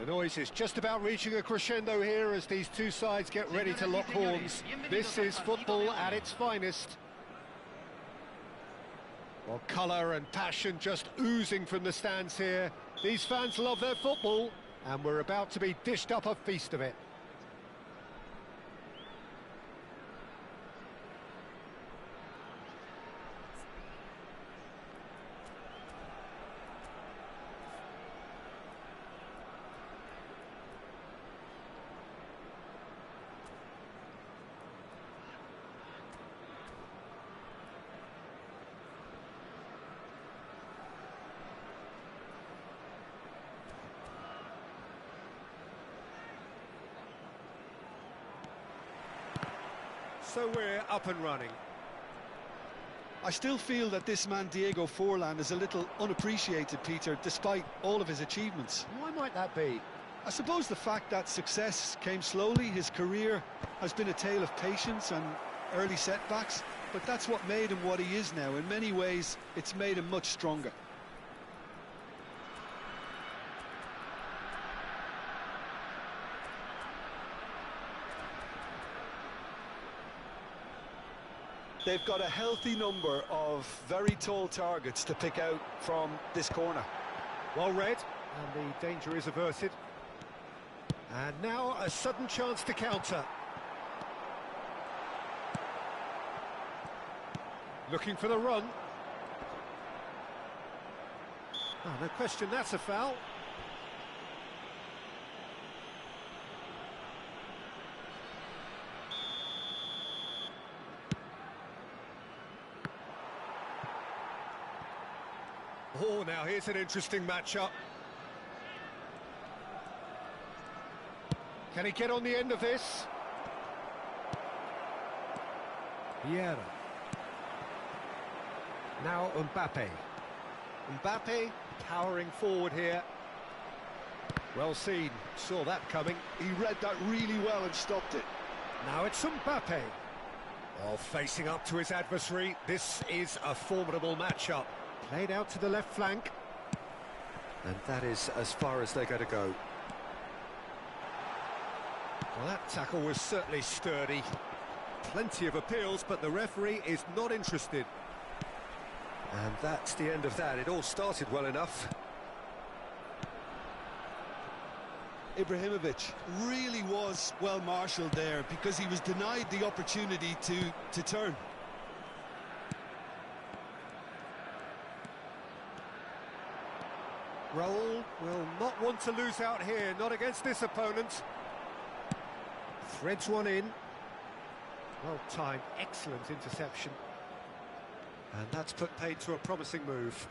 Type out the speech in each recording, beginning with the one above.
The noise is just about reaching a crescendo here as these two sides get ready to lock horns. This is football at its finest. Well, colour and passion just oozing from the stands here. These fans love their football, and we're about to be dished up a feast of it. So we're up and running. I still feel that this man Diego Forlan is a little unappreciated, Peter, despite all of his achievements. Why might that be? I suppose the fact that success came slowly, his career has been a tale of patience and early setbacks, but that's what made him what he is now. In many ways, it's made him much stronger. They've got a healthy number of very tall targets to pick out from this corner. Well read, and the danger is averted. And now a sudden chance to counter. Looking for the run. Oh, no question, that's a foul. Oh, now here's an interesting matchup. Can he get on the end of this? Vieira. Now Mbappe. Mbappe powering forward here. Well seen, saw that coming. He read that really well and stopped it. Now it's Mbappe. Oh, facing up to his adversary, this is a formidable matchup. Played out to the left flank. And that is as far as they're going to go. Well, that tackle was certainly sturdy. Plenty of appeals, but the referee is not interested. And that's the end of that. It all started well enough. Ibrahimovic really was well marshalled there because he was denied the opportunity to turn. Raul will not want to lose out here, not against this opponent. Threads one in. Well timed, excellent interception. And that's put paid to a promising move.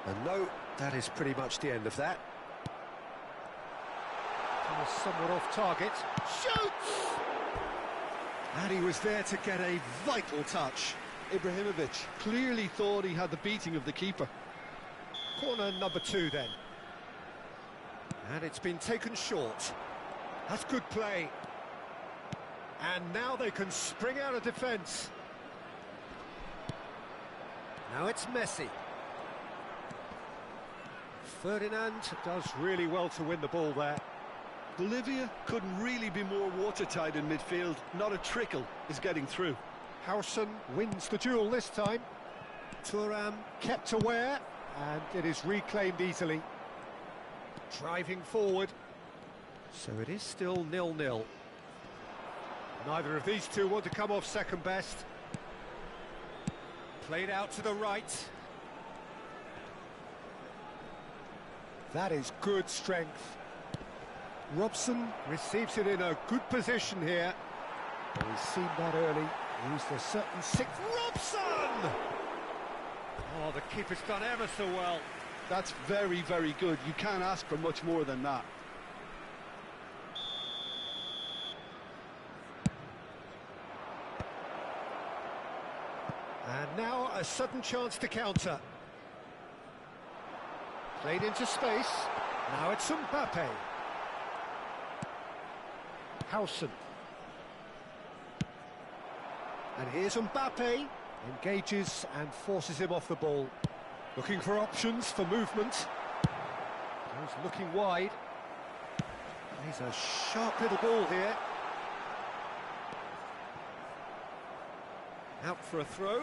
And no, that is pretty much the end of that. He was somewhat off target. Shoots! And he was there to get a vital touch. Ibrahimovic clearly thought he had the beating of the keeper. Corner number 2 then. And it's been taken short. That's good play. And now they can spring out of defence. Now it's Messi. Ferdinand does really well to win the ball there. Bolivia couldn't really be more watertight in midfield. Not a trickle is getting through. Howson wins the duel this time. Thuram kept aware, and it is reclaimed easily. Driving forward. So it is still 0-0. Neither of these two want to come off second best. Played out to the right. That is good strength. Robson receives it in a good position here. Well, he's seen that early. Used a certain sixth. Robson! Oh, the keeper's done ever so well. That's very, very good. You can't ask for much more than that. And now a sudden chance to counter. Played into space. Now it's Mbappe. Howson. And here's Mbappe. Engages and forces him off the ball. Looking for options for movement. He's looking wide. He's a sharp little ball here. Out for a throw.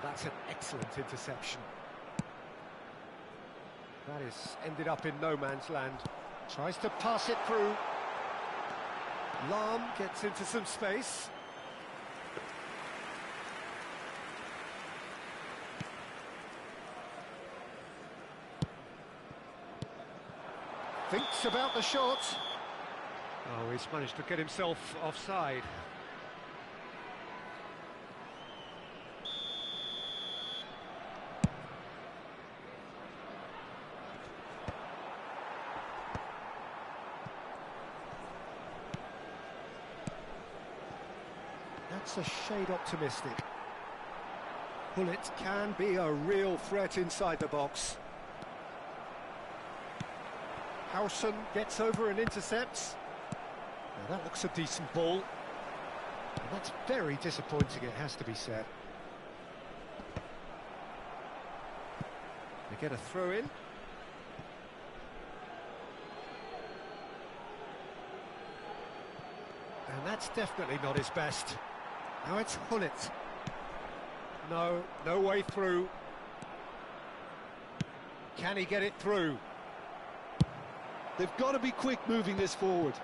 That's an excellent interception. That is ended up in no man's land. Tries to pass it through. Lahm gets into some space. Thinks about the shot. Oh, he's managed to get himself offside. That's a shade optimistic. Bullet can be a real threat inside the box. Howson gets over and intercepts. Now that looks a decent ball. And that's very disappointing, it has to be said. They get a throw in. And that's definitely not his best. Now it's Hullet. No way through. Can he get it through? They've got to be quick moving this forward.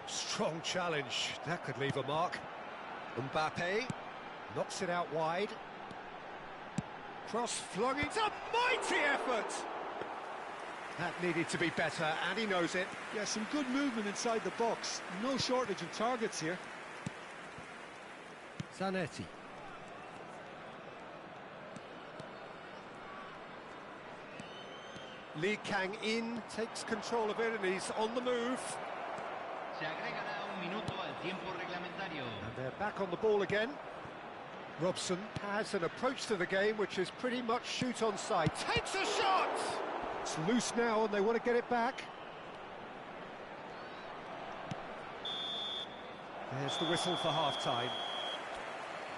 Strong challenge, that could leave a mark. Mbappe knocks it out wide. Cross flung, it's a mighty effort! That needed to be better, and he knows it. Yeah, some good movement inside the box. No shortage of targets here. Zanetti. Lee Kang-in takes control of it, and he's on the move. Se agregará un minuto al tiempo reglamentario. And they're back on the ball again. Robson has an approach to the game which is pretty much shoot on sight. Takes a shot! It's loose now and they want to get it back. There's the whistle for half-time.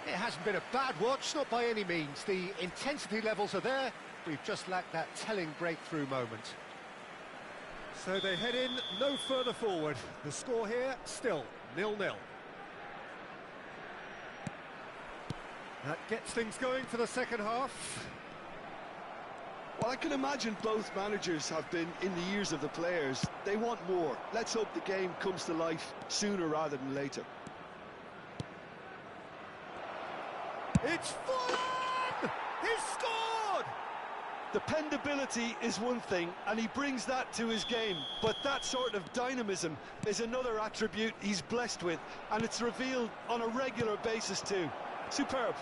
It hasn't been a bad watch, not by any means. The intensity levels are there. We've just lacked that telling breakthrough moment. So they head in no further forward. The score here, still 0-0. That gets things going for the second half. Well, I can imagine both managers have been in the ears of the players. They want more. Let's hope the game comes to life sooner rather than later. It's Fulham! He's scored! Dependability is one thing, and he brings that to his game, but that sort of dynamism is another attribute he's blessed with, and it's revealed on a regular basis too. Superb.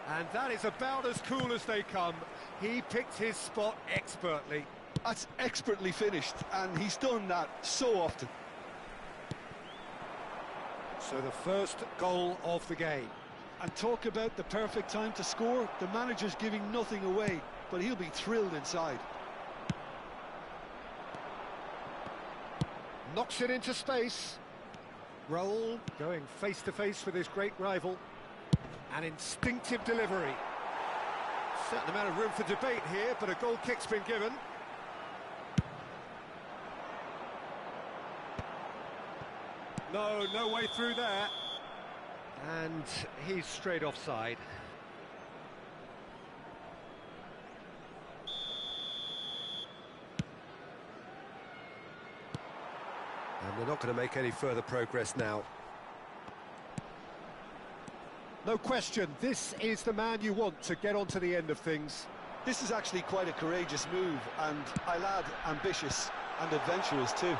And that is about as cool as they come. He picked his spot expertly. That's expertly finished, and he's done that so often. So the first goal of the game. And talk about the perfect time to score. The manager's giving nothing away, but he'll be thrilled inside. Knocks it into space. Raul going face-to-face with his great rival. An instinctive delivery. Certain amount of room for debate here, but a goal kick's been given. No way through there. And he's straight offside. And they're not going to make any further progress now. No question, this is the man you want to get onto the end of things. This is actually quite a courageous move, and I'll add ambitious and adventurous too.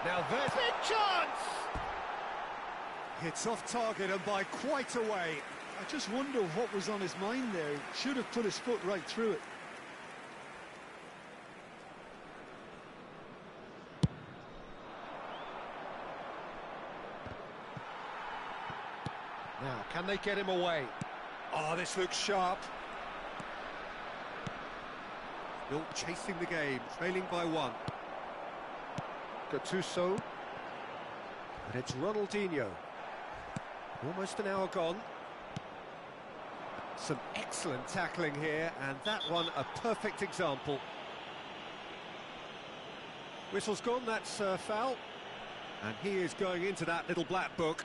Now there's a chance! It's off target and by quite a way. I just wonder what was on his mind there. Should have put his foot right through it. Now, can they get him away? Oh, this looks sharp. Still chasing the game, trailing by one. Gattuso. And it's Ronaldinho. Almost an hour gone. Some excellent tackling here, and that one a perfect example. Whistle's gone, that's a foul. And he is going into that little black book.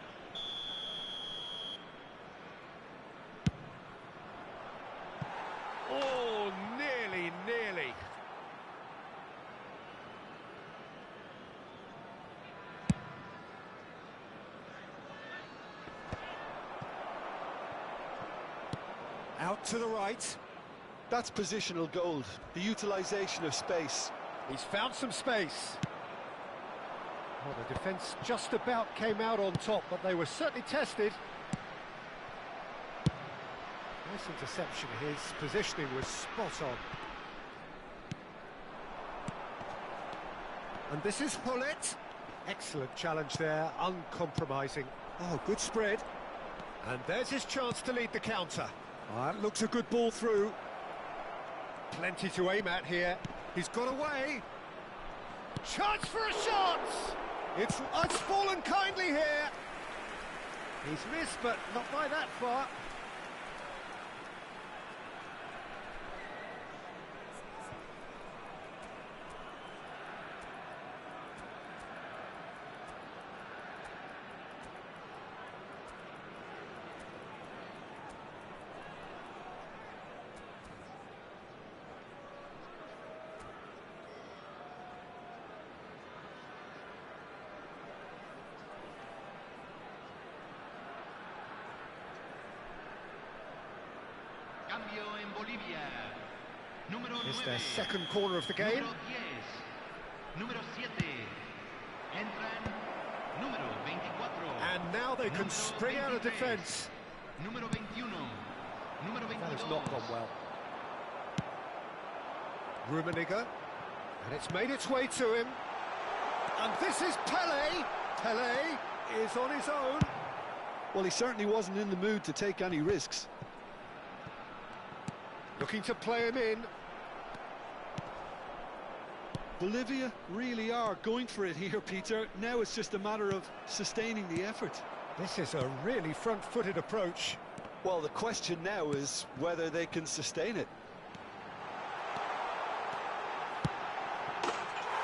Oh, nearly. Out to the right. That's positional gold, the utilisation of space. He's found some space. Well, the defence just about came out on top, but they were certainly tested. Nice interception. His positioning was spot on. And this is Hullet. Excellent challenge there, uncompromising. Oh, good spread. And there's his chance to lead the counter. That looks a good ball through. Plenty to aim at here. He's got away. Chance for a shot! It's fallen kindly here. He's missed, but not by that far. Cambio en Bolivia. Número 9. It's their second corner of the game. Número 10. Número 7. Entran. Número 24. And now they can spring out of defence. Número 21. Número 22. That has not gone well. Rummenigge. And it's made its way to him. And this is Pelé. Pelé is on his own. Well, he certainly wasn't in the mood to take any risks. Looking to play him in. Bolivia really are going for it here, Peter. Now it's just a matter of sustaining the effort. This is a really front-footed approach. Well, the question now is whether they can sustain it.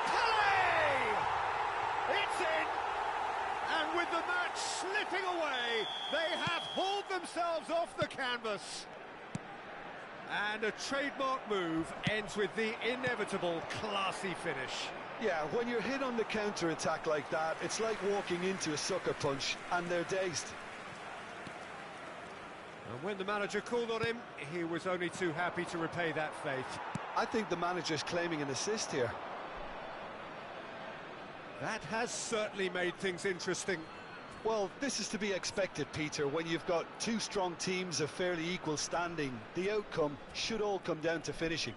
Pelé! It's in! And with the match slipping away, they have hauled themselves off the canvas. And a trademark move ends with the inevitable classy finish. Yeah, when you're hit on the counter-attack like that, it's like walking into a sucker punch, and they're dazed. And when the manager called on him, he was only too happy to repay that faith. I think the manager's claiming an assist here. That has certainly made things interesting. Well, this is to be expected, Peter. When you've got two strong teams of fairly equal standing, the outcome should all come down to finishing.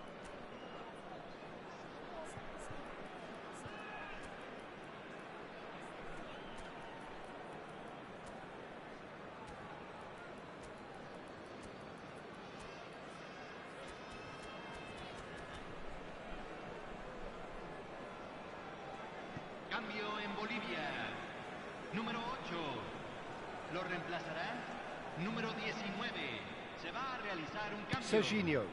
Cambio en Bolivia. Número 8. Lo reemplazará. Número 19. Se va a realizar un cambio. Serginho.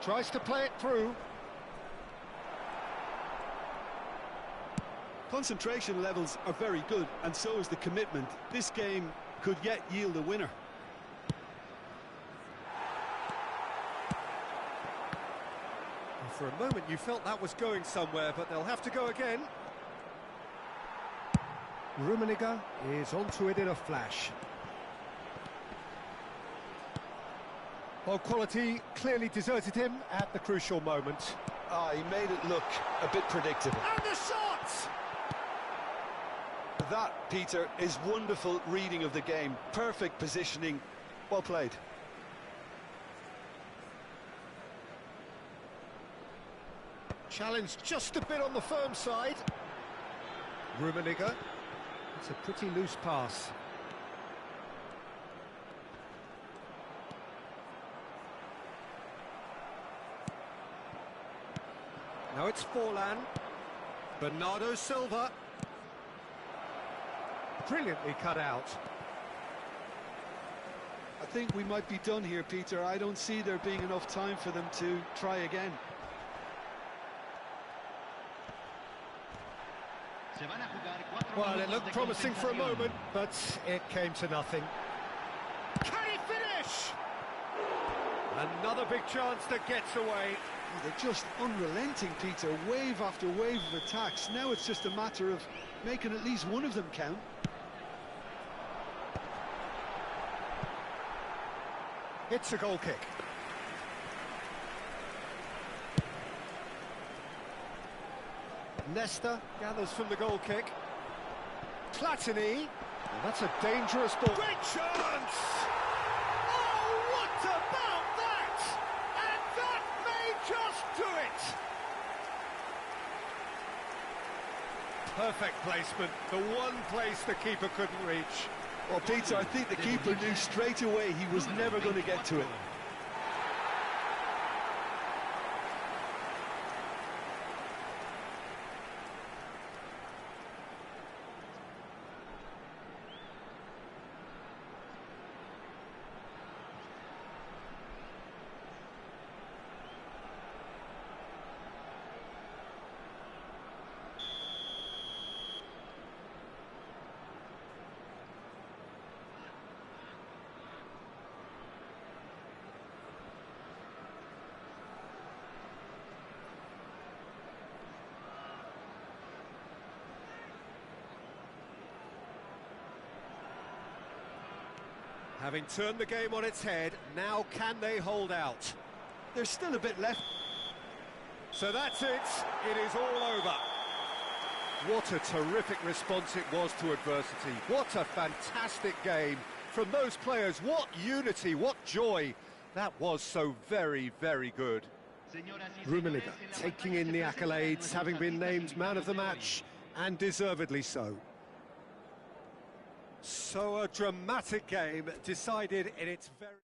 Tries to play it through. Concentration levels are very good, and so is the commitment. This game could yet yield a winner. For a moment you felt that was going somewhere, but they'll have to go again. Rummenigge is onto it in a flash. Well, quality clearly deserted him at the crucial moment. He made it look a bit predictable. And the shot! That, Peter, is wonderful reading of the game. Perfect positioning. Well played. Challenge just a bit on the firm side. Rummenigge. It's a pretty loose pass. Now it's Forlan. Bernardo Silva. Brilliantly cut out. I think we might be done here, Peter. I don't see there being enough time for them to try again. Well, it looked promising for a moment, but it came to nothing. Can he finish? Another big chance that gets away. They're just unrelenting, Peter. Wave after wave of attacks. Now it's just a matter of making at least one of them count. It's a goal kick. Nesta gathers from the goal kick. Platini. Well, that's a dangerous ball. Great chance! Oh, what about that? And that may just do it. Perfect placement. The one place the keeper couldn't reach. Well, Peter, I think the keeper knew straight away he was never going to get to it. Having turned the game on its head, now can they hold out? There's still a bit left. So that's it. It is all over. What a terrific response it was to adversity. What a fantastic game from those players. What unity, what joy. That was so very, very good. Rummenigge taking in the accolades, having been named man of the match, and deservedly so. So a dramatic game decided in its very...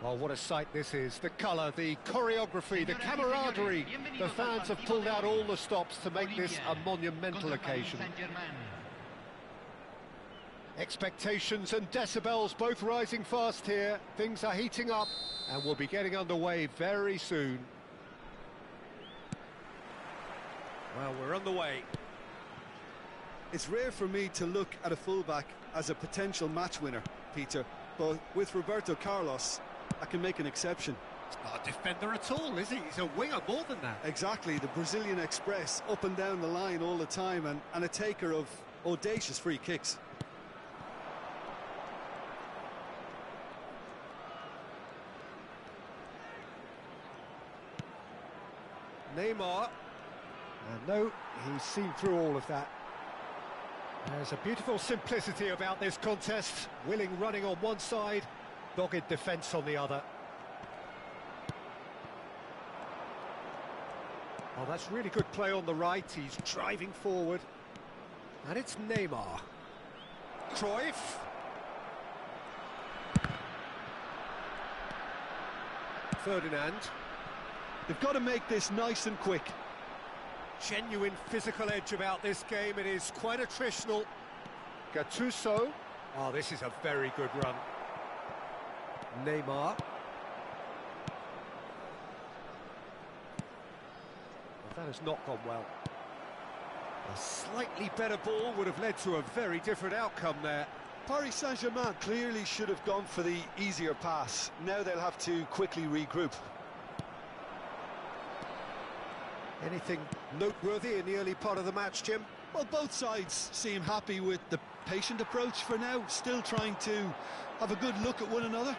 Well, what a sight this is. The colour, the choreography, the camaraderie. The fans have pulled out all the stops to make this a monumental occasion. Expectations and decibels both rising fast here. Things are heating up and we'll be getting underway very soon. Well, we're underway. It's rare for me to look at a fullback as a potential match winner, Peter, but with Roberto Carlos, I can make an exception. He's not a defender at all, is he? He's a winger more than that. Exactly, the Brazilian Express, up and down the line all the time, and a taker of audacious free kicks. Neymar. And no, he's seen through all of that. There's a beautiful simplicity about this contest. Willing running on one side, dogged defence on the other. Oh, that's really good play on the right. He's driving forward. And it's Neymar. Cruyff. Ferdinand. They've got to make this nice and quick. Genuine physical edge about this game. It is quite attritional. Gattuso. Oh, this is a very good run. Neymar. That has not gone well. A slightly better ball would have led to a very different outcome there. Paris Saint-Germain clearly should have gone for the easier pass. Now they'll have to quickly regroup. Anything noteworthy in the early part of the match, Jim? Well, both sides seem happy with the patient approach for now, still trying to have a good look at one another.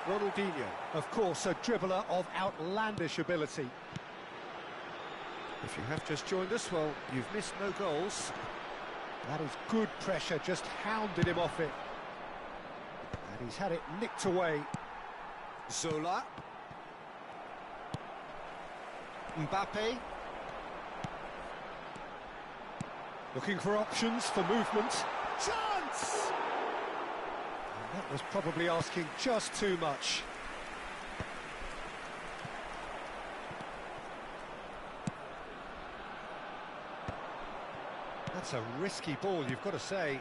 Ronaldinho, of course, a dribbler of outlandish ability. If you have just joined us, well, you've missed no goals. That is good pressure, just hounded him off it. And he's had it nicked away. Zola. Mbappe. Looking for options for movement. Chance! And that was probably asking just too much. That's a risky ball, you've got to say.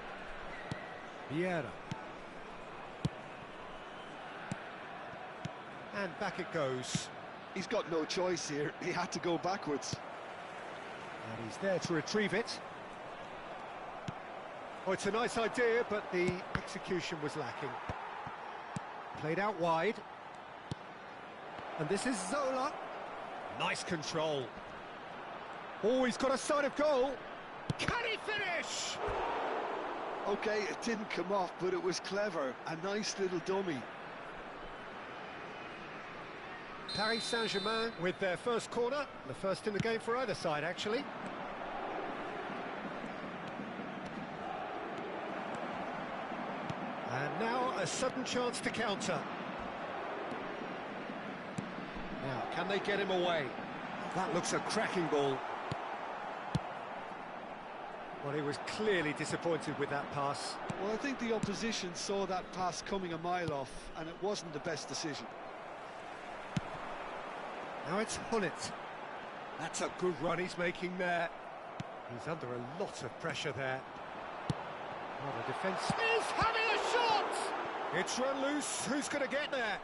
Vieira. And back it goes. He's got no choice here. He had to go backwards. And he's there to retrieve it. Oh, it's a nice idea, but the execution was lacking. Played out wide. And this is Zola. Nice control. Oh, he's got a sight of goal. Can he finish? Okay, it didn't come off, but it was clever. A nice little dummy. Paris Saint-Germain with their first corner. The first in the game for either side, actually. And now a sudden chance to counter. Now, can they get him away? That looks a cracking ball. Well, he was clearly disappointed with that pass. Well, I think the opposition saw that pass coming a mile off, and it wasn't the best decision. Now it's Hullet. That's a good run he's making there. He's under a lot of pressure there. Well, the defence is having a shot! It's run loose. Who's going to get there?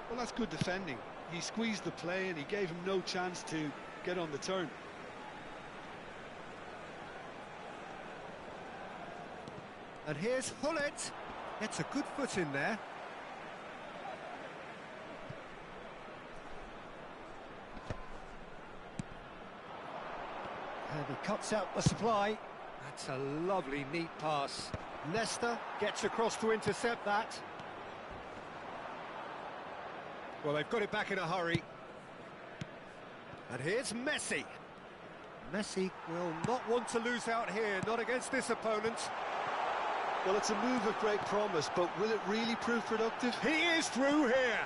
Well, that's good defending. He squeezed the play and he gave him no chance to get on the turn. And here's Hullet. Gets a good foot in there. And he cuts out the supply. That's a lovely, neat pass. Nesta gets across to intercept that. Well, they've got it back in a hurry. And here's Messi. Messi will not want to lose out here, not against this opponent. Well, it's a move of great promise, but will it really prove productive? He is through here.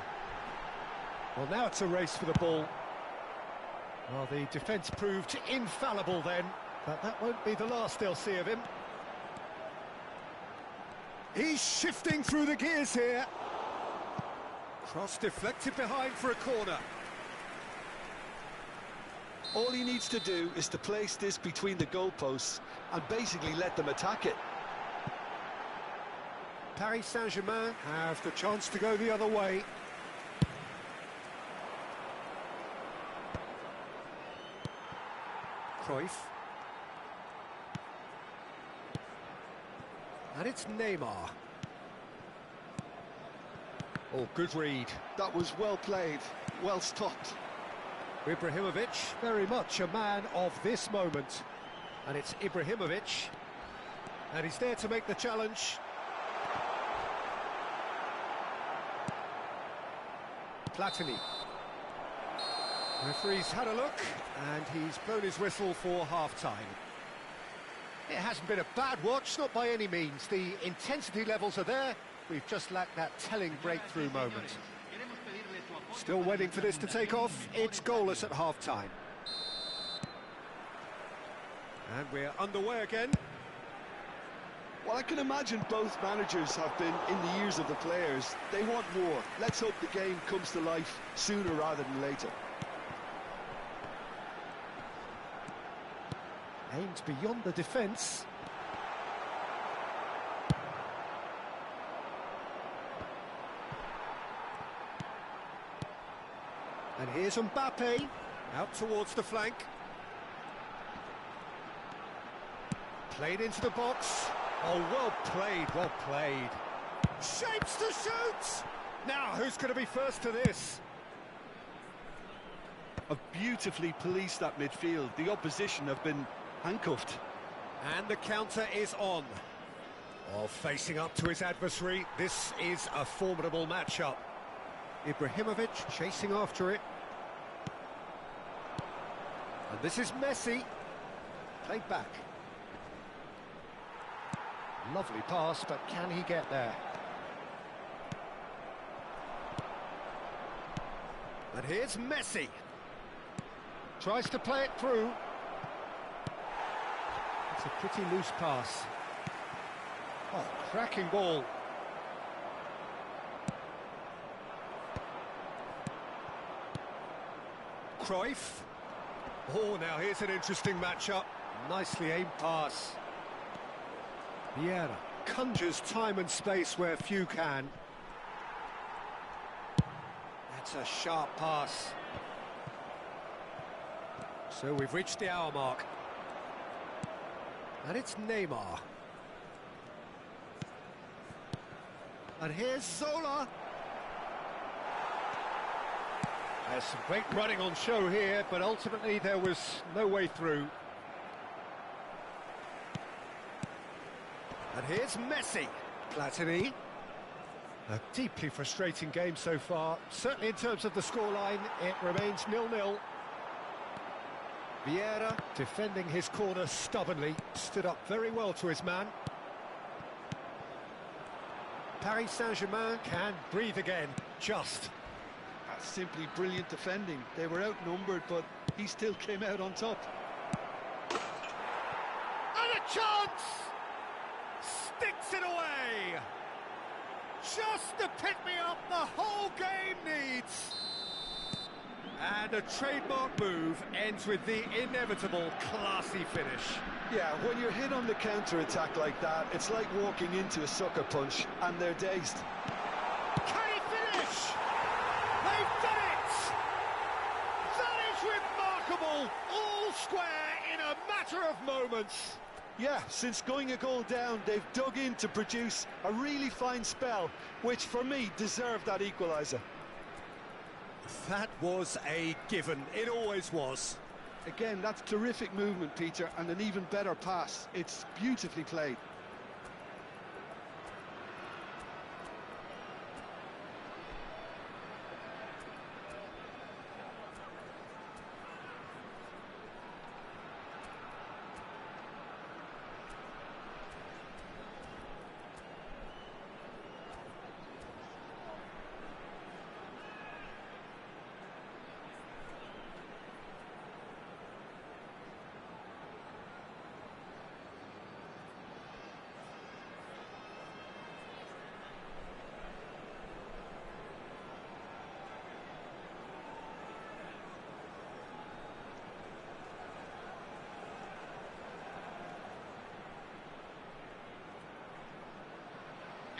Well, now it's a race for the ball. Well, the defence proved infallible then, but that won't be the last they'll see of him. He's shifting through the gears here. Cross deflected behind for a corner. All he needs to do is to place this between the goalposts and basically let them attack it. Paris Saint-Germain have the chance to go the other way. Cruyff. And it's Neymar. Oh, good read. That was well played, well stopped. Ibrahimovic, very much a man of this moment. And it's Ibrahimovic. And he's there to make the challenge. Platini. Referee's had a look, and he's blown his whistle for half-time. It hasn't been a bad watch, not by any means. The intensity levels are there. We've just lacked that telling breakthrough moment. Still waiting for this to take off. It's goalless at half-time. And we're underway again. Well, I can imagine both managers have been in the ears of the players. They want more. Let's hope the game comes to life sooner rather than later. Aimed beyond the defence. And here's Mbappe, out towards the flank. Played into the box. Oh, well played, well played. Shapes to shoot! Now, who's going to be first to this? Have beautifully policed that midfield. The opposition have been handcuffed. And the counter is on. Oh, facing up to his adversary, this is a formidable matchup. Ibrahimovic chasing after it. And this is Messi. Played back. Lovely pass, but can he get there? And here's Messi. Tries to play it through. It's a pretty loose pass. Oh, cracking ball. Cruyff. Oh, now here's an interesting matchup. Nicely aimed pass. Vieira conjures time and space where few can. That's a sharp pass. So we've reached the hour mark. And it's Neymar. And here's Zola. There's some great running on show here, but ultimately there was no way through. And here's Messi. Platini. A deeply frustrating game so far. Certainly in terms of the scoreline, it remains 0-0. Vieira defending his corner stubbornly. Stood up very well to his man. Paris Saint-Germain can breathe again. Just. That's simply brilliant defending. They were outnumbered, but he still came out on top. And a chance! Sticks it away! Just to pick me up the whole game needs. And a trademark move ends with the inevitable classy finish. Yeah, when you're hit on the counter-attack like that, it's like walking into a sucker punch, and they're dazed. Can he finish? They've done it! That is remarkable! All square in a matter of moments. Yeah, since going a goal down, they've dug in to produce a really fine spell, which for me deserved that equaliser. That was a given. It always was. Again, that's terrific movement, Peter, and an even better pass. It's beautifully played.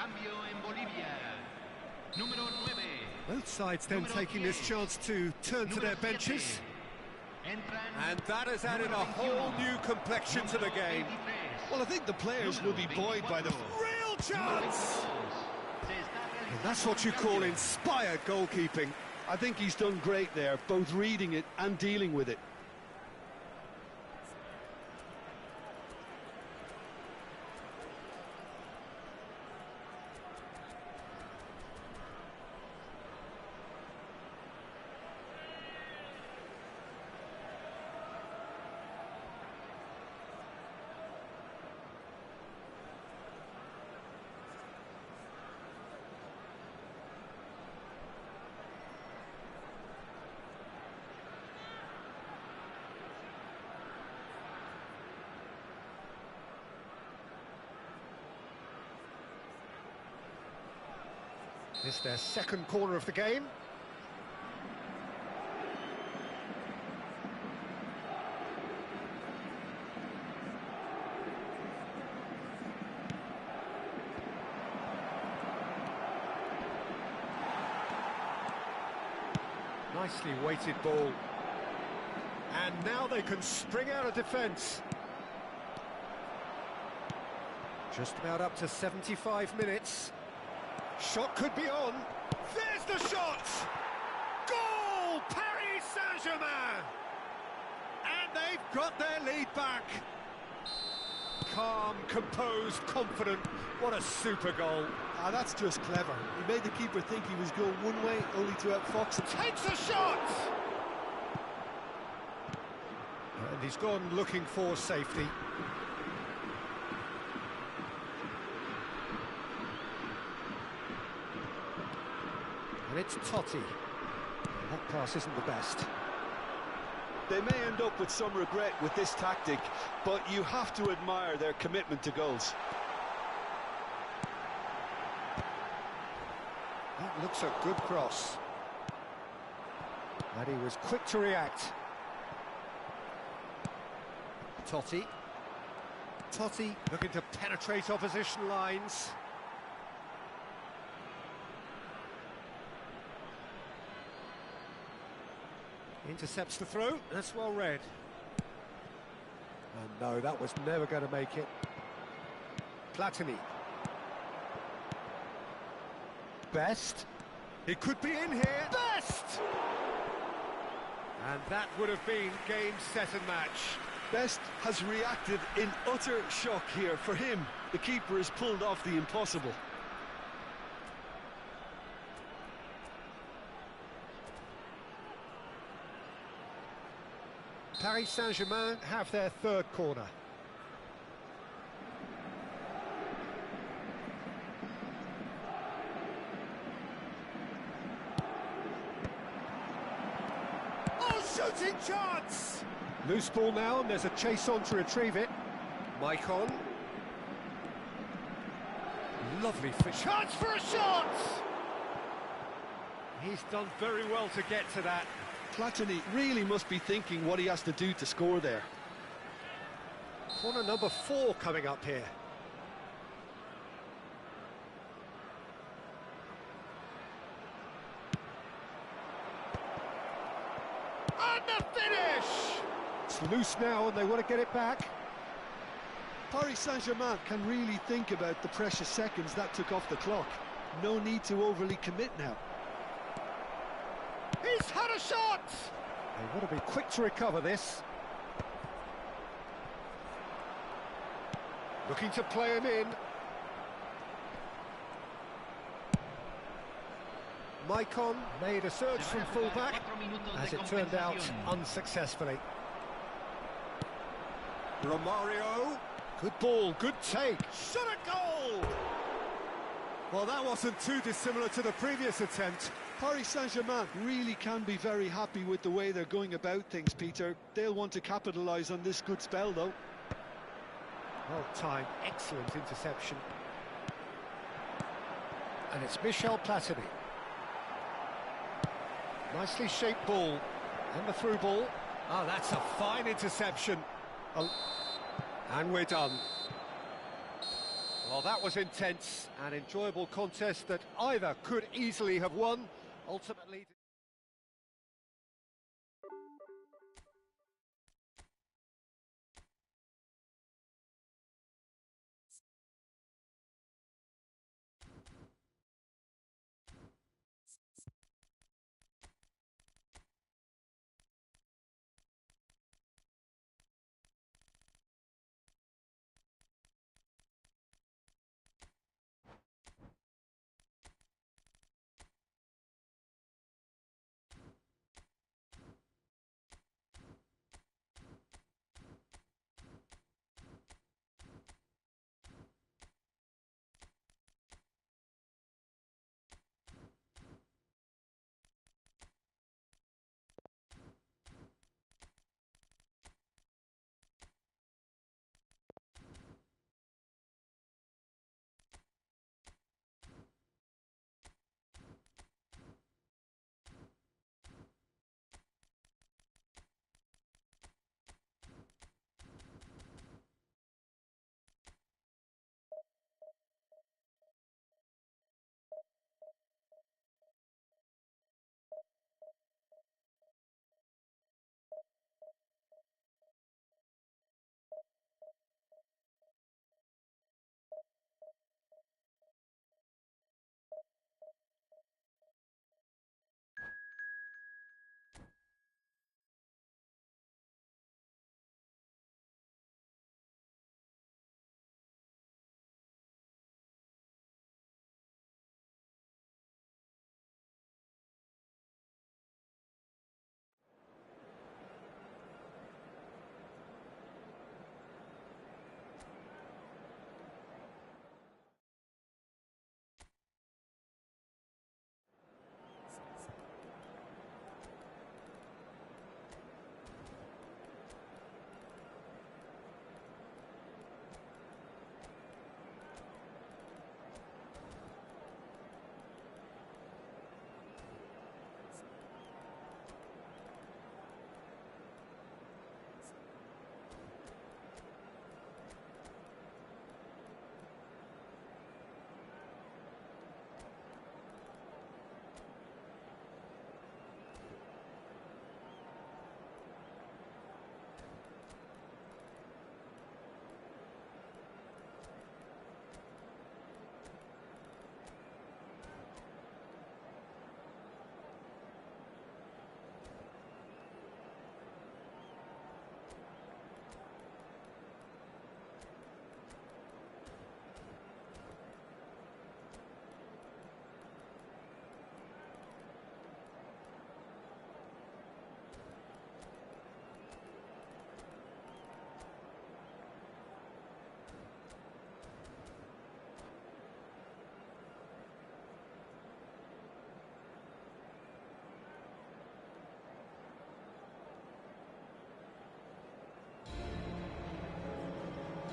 Cambio en Bolivia. Número 9. Both sides then taking this chance to turn to their benches. And that has added a whole new complexion to the game. Well, I think the players will be buoyed by the Real chance! And that's what you call inspired goalkeeping. I think he's done great there, both reading it and dealing with it. This is their second corner of the game. Nicely weighted ball. And now they can spring out of defence. Just about up to 75 minutes. Shot could be on. There's the shot! Goal! Paris Saint-Germain! And they've got their lead back. Calm, composed, confident. What a super goal. Ah, that's just clever. He made the keeper think he was going one way, only to outfox him. Takes a shot! And he's gone looking for safety. And it's Totti. That pass isn't the best. They may end up with some regret with this tactic, but you have to admire their commitment to goals. That looks a good cross. And he was quick to react. Totti. Totti looking to penetrate opposition lines. Intercepts the throw, that's well read. And no, that was never going to make it. Platini. Best. He could be in here. Best! And that would have been game, set and match. Best has reacted in utter shock here. For him, the keeper has pulled off the impossible. Paris Saint-Germain have their third corner. Oh, shooting chance! Loose ball now, and there's a chase on to retrieve it. Maicon. Lovely fish. Chance for a shot! He's done very well to get to that. Platini really must be thinking what he has to do to score there. Corner number 4 coming up here. And the finish! It's loose now and they want to get it back. Paris Saint-Germain can really think about the precious seconds that took off the clock. No need to overly commit now. He's had a shot! They want to be quick to recover this. Looking to play him in. Maicon made a surge from full-back, as it turned out unsuccessfully. Romario, good ball, good take, shot a goal! Well, that wasn't too dissimilar to the previous attempt. Paris Saint-Germain really can be very happy with the way they're going about things, Peter. They'll want to capitalise on this good spell, though. Well timed, excellent interception. And it's Michel Platini. Nicely shaped ball. And the through ball. Oh, that's a fine interception. Oh. And we're done. Well, Well, that was intense, an enjoyable contest that either could easily have won. Ultimately...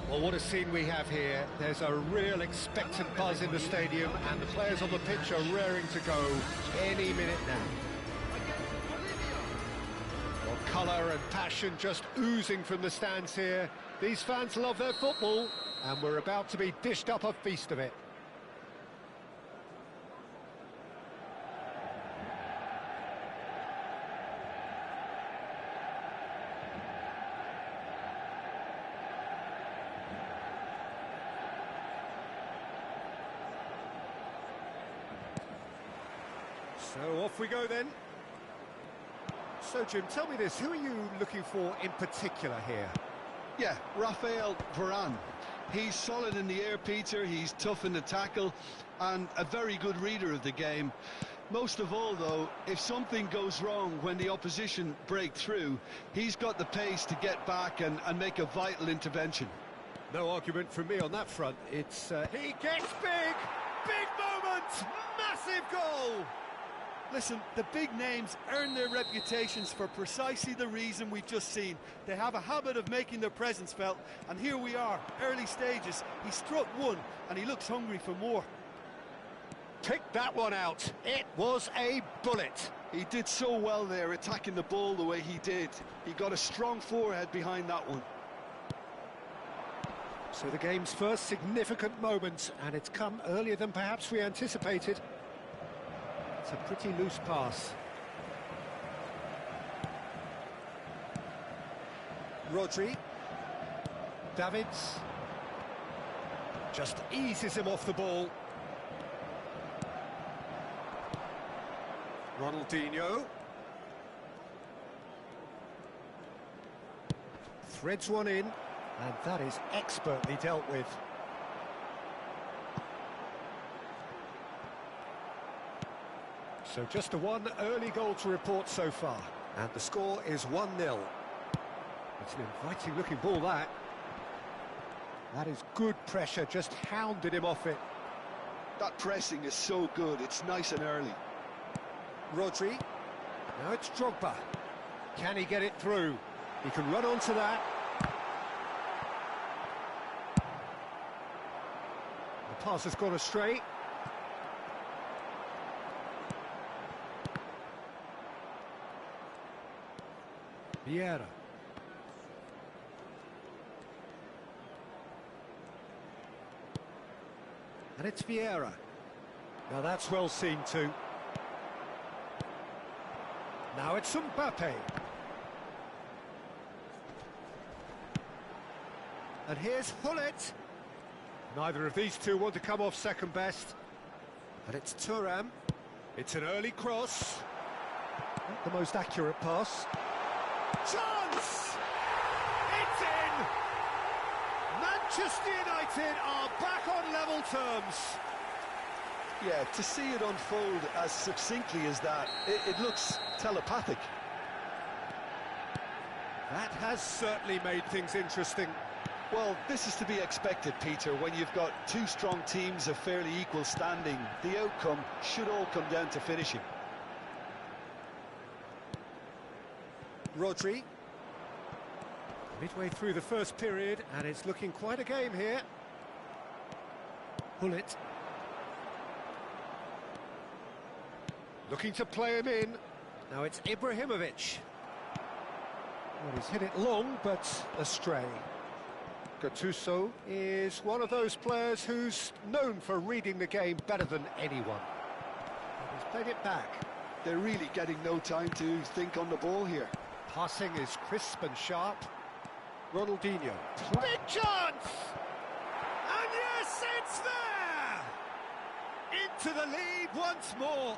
Well, what a scene we have here. There's a real expectant buzz in the stadium, and the players on the pitch are raring to go any minute now. Well, colour and passion just oozing from the stands here. These fans love their football, and we're about to be dished up a feast of it. So off we go then. So Jim, tell me this, who are you looking for in particular here? Yeah, Raphael Varane. He's solid in the air, Peter, he's tough in the tackle, and a very good reader of the game. Most of all, though, if something goes wrong when the opposition break through, he's got the pace to get back and make a vital intervention. No argument from me on that front. It's... He gets big! Big moment! Massive goal! Listen, the big names earn their reputations for precisely the reason we've just seen. They have a habit of making their presence felt, and here we are, early stages. He struck one, and he looks hungry for more. Pick that one out. It was a bullet. He did so well there, attacking the ball the way he did. He got a strong forehead behind that one. So the game's first significant moment, and it's come earlier than perhaps we anticipated. It's a pretty loose pass. Rodri. Davids. Just eases him off the ball. Ronaldinho. Threads one in, and that is expertly dealt with. So just the one early goal to report so far, and the score is 1-0. It's an inviting looking ball, that. That is good pressure, just hounded him off it. That pressing is so good, it's nice and early. Rodri. Now it's Drogba. Can he get it through? He can run onto that. The pass has gone astray. Vieira. And it's Vieira. Now that's well seen too. Now it's Mbappe. And here's Hullet. Neither of these two want to come off second best. And it's Thuram. It's an early cross. Not the most accurate pass. Chance! It's in! Manchester United are back on level terms. Yeah, to see it unfold as succinctly as that, it looks telepathic. That has certainly made things interesting. Well, this is to be expected, Peter, when you've got two strong teams of fairly equal standing. The outcome should all come down to finishing. Rodri. Midway through the first period, and it's looking quite a game here. Hullet. Looking to play him in. Now it's Ibrahimovic. Well, he's hit it long, but astray. Gattuso is one of those players who's known for reading the game better than anyone. He's played it back. They're really getting no time to think on the ball here. Passing is crisp and sharp. Ronaldinho. Big chance! And yes, it's there! Into the lead once more.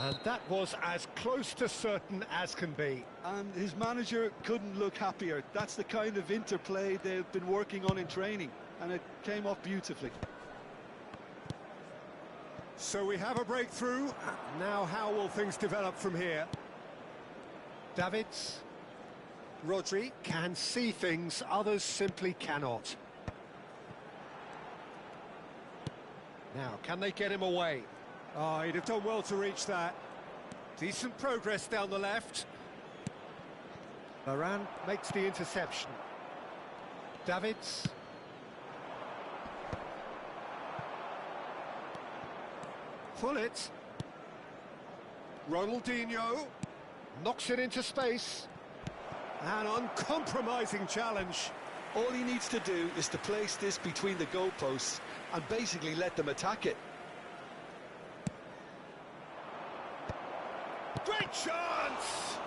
And that was as close to certain as can be. And his manager couldn't look happier. That's the kind of interplay they've been working on in training, and it came off beautifully. So we have a breakthrough. Now how will things develop from here? Davids. Rodri can see things others simply cannot. Now, can they get him away? Oh, he'd have done well to reach that. Decent progress down the left. Varane makes the interception. Davids. Hullet. Ronaldinho knocks it into space. An uncompromising challenge. All he needs to do is to place this between the goalposts and basically let them attack it. Great chance!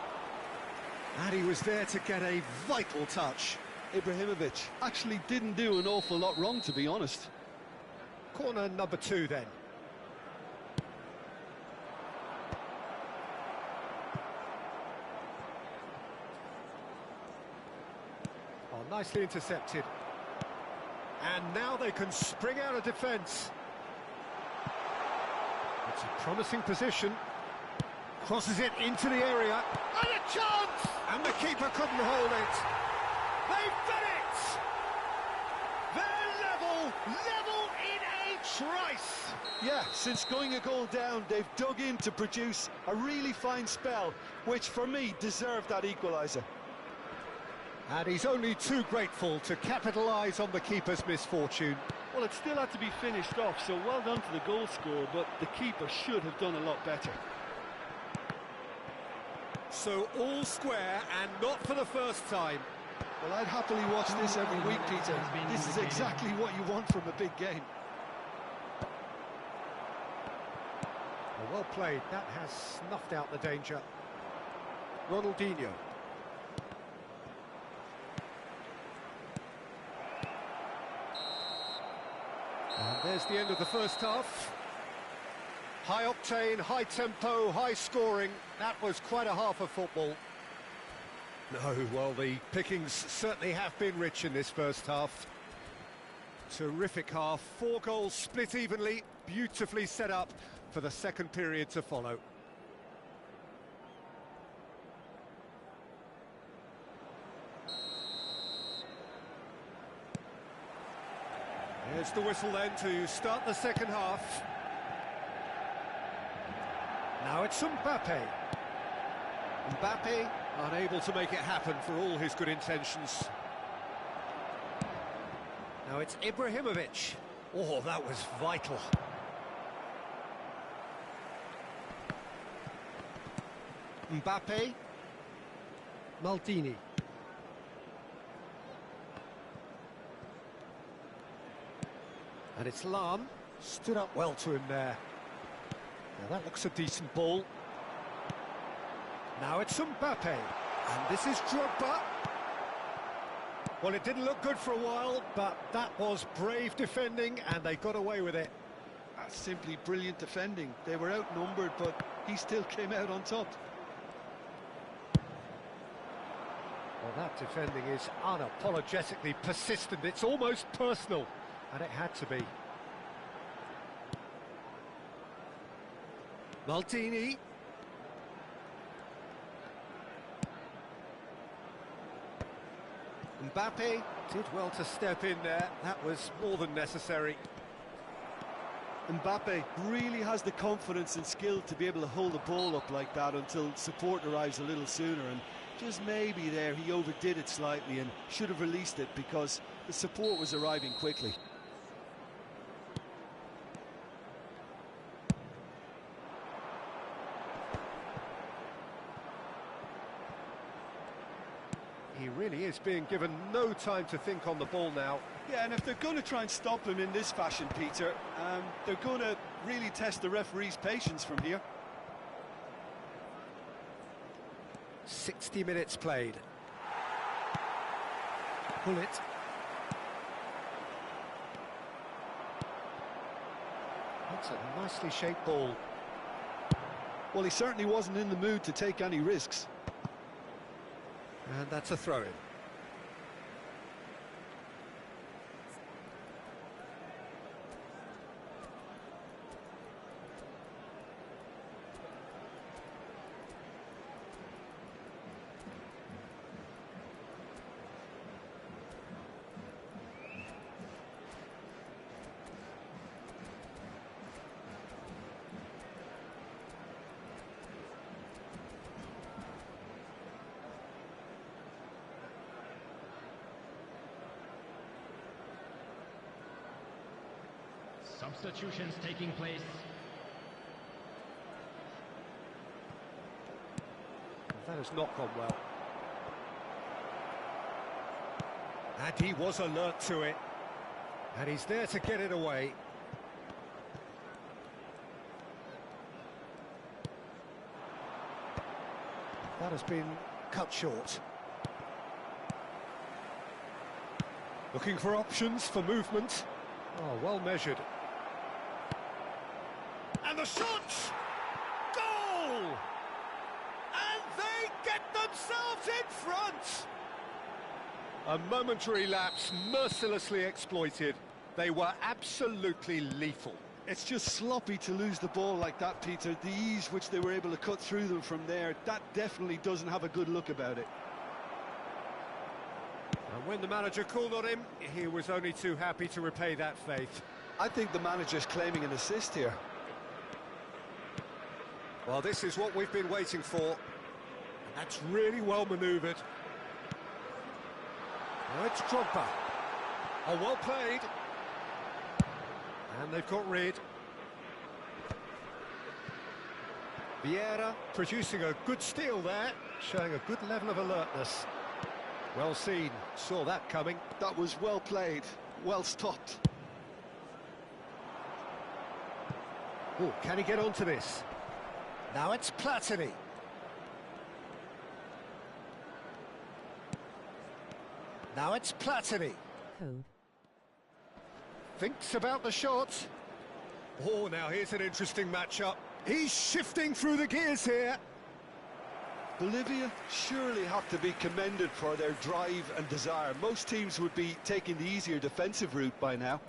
And he was there to get a vital touch. Ibrahimovic actually didn't do an awful lot wrong, to be honest. Corner number 2 then. Oh, nicely intercepted. And now they can spring out of defence. It's a promising position. Crosses it into the area. And a chance! And the keeper couldn't hold it. They've done it! They're level in a trice. Yeah, since going a goal down, they've dug in to produce a really fine spell, which for me deserved that equaliser. And he's only too grateful to capitalise on the keeper's misfortune. Well, it still had to be finished off, so well done to the goal scorer, but the keeper should have done a lot better. So all square, and not for the first time. Well, I'd happily watch this every week, Peter. This is exactly what you want from a big game. Well played, that has snuffed out the danger. Ronaldinho. And there's the end of the first half. High octane, high tempo, high scoring. That was quite a half of football. No, well, the pickings certainly have been rich in this first half. Terrific half, 4 goals split evenly, beautifully set up for the second period to follow. Here's the whistle then to start the second half. Now it's Mbappe. Mbappe unable to make it happen for all his good intentions. Now it's Ibrahimovic. Oh, that was vital. Mbappe. Maldini. And it's Lam. Stood up well to him there. Now that looks a decent ball. Now it's Mbappe. And this is Drogba. Well, it didn't look good for a while, but that was brave defending, and they got away with it. That's simply brilliant defending. They were outnumbered, but he still came out on top. Well, that defending is unapologetically persistent. It's almost personal, and it had to be. Maldini. Mbappe did well to step in there. That was more than necessary. Mbappe really has the confidence and skill to be able to hold the ball up like that until support arrives a little sooner, and just maybe there he overdid it slightly and should have released it because the support was arriving quickly. He really is being given no time to think on the ball now. Yeah, and if they're going to try and stop him in this fashion, Peter, they're going to really test the referee's patience from here. 60 minutes played. Pull it. That's a nicely shaped ball. Well, he certainly wasn't in the mood to take any risks. And that's a throw-in. Substitutions taking place. That has not gone well. And he was alert to it. And he's there to get it away. That has been cut short. Looking for options for movement. Oh, well measured. And the shot! Goal! And they get themselves in front! A momentary lapse mercilessly exploited. They were absolutely lethal. It's just sloppy to lose the ball like that, Peter. The ease which they were able to cut through them from there, that definitely doesn't have a good look about it. And when the manager called on him, he was only too happy to repay that faith. I think the manager's claiming an assist here. Well, this is what we've been waiting for. And that's really well manoeuvred. Now it's Drogba. Oh, well played. And they've got rid. Vieira producing a good steal there, showing a good level of alertness. Well seen, saw that coming. That was well played, well stopped. Oh, can he get onto this? Now it's Platini. Now it's Platini. Code. Thinks about the shot. Oh, now here's an interesting matchup. He's shifting through the gears here. Bolivia surely have to be commended for their drive and desire. Most teams would be taking the easier defensive route by now.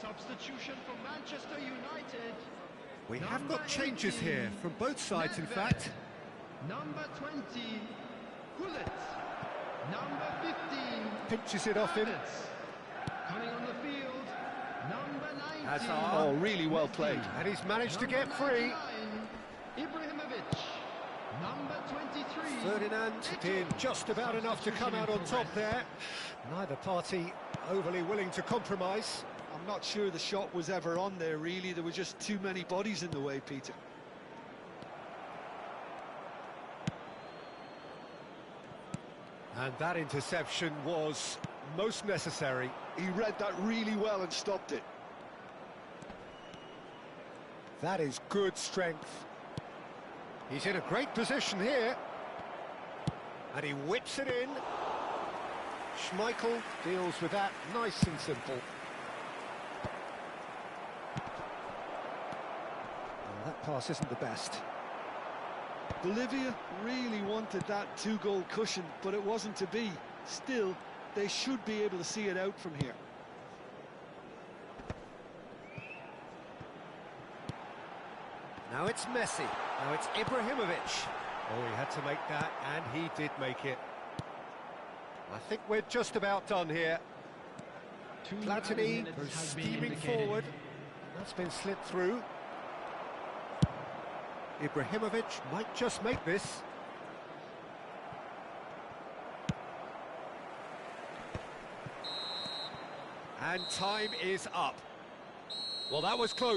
Substitution for Manchester United. We have got changes here from both sides, in fact. Number 20, Gullit. Number 15, Pinches it off him. coming on the field. Number 19. Hazard. Oh, really well played. And he's managed to get free. Ibrahimovic. Number 23. Ferdinand did just about enough to come out on top there. Neither party overly willing to compromise. I'm not sure the shot was ever on there, really. There were just too many bodies in the way, Peter. And that interception was most necessary. He read that really well and stopped it. That is good strength. He's in a great position here. And he whips it in. Schmeichel deals with that nice and simple. That pass isn't the best. Bolivia really wanted that two-goal cushion, but it wasn't to be. Still, they should be able to see it out from here. Now it's Messi. Now it's Ibrahimovic. Oh, he had to make that, and he did make it. I think we're just about done here. Platini goes steaming forward. That's been slipped through. Ibrahimovic might just make this. And time is up. Well, that was close.